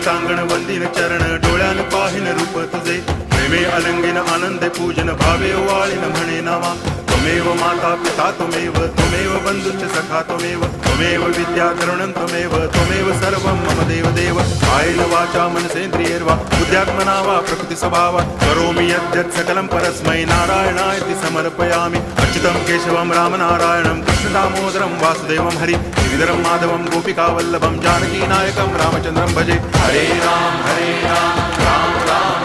सांगण वंदिन चरण डोळ्यान पाहिन रूप तुझे प्रेमे अलंगिन आनंदे पूजन भावे वाळीन म्हणे नामा त्वमेव माता पिता त्वमेव बंधुश्च सखा त्वमेव विद्या तरुणं त्वमेव सर्वं मम देव कायेन वाचा मनसेन्द्रियैर्वा बुद्ध्यात्मना वा प्रकृति स्वभावात् करोमि यद्यत् सकलं परस्मै नारायणायति समर्पयामि अच्युतं केशवं रामनारायणं कृष्णदामोदरं वासुदेवं हरि गिरिधरं माधवं गोपिकावल्लभं जानकीनायकं रामचन्द्रं भजे हरे राम राम राम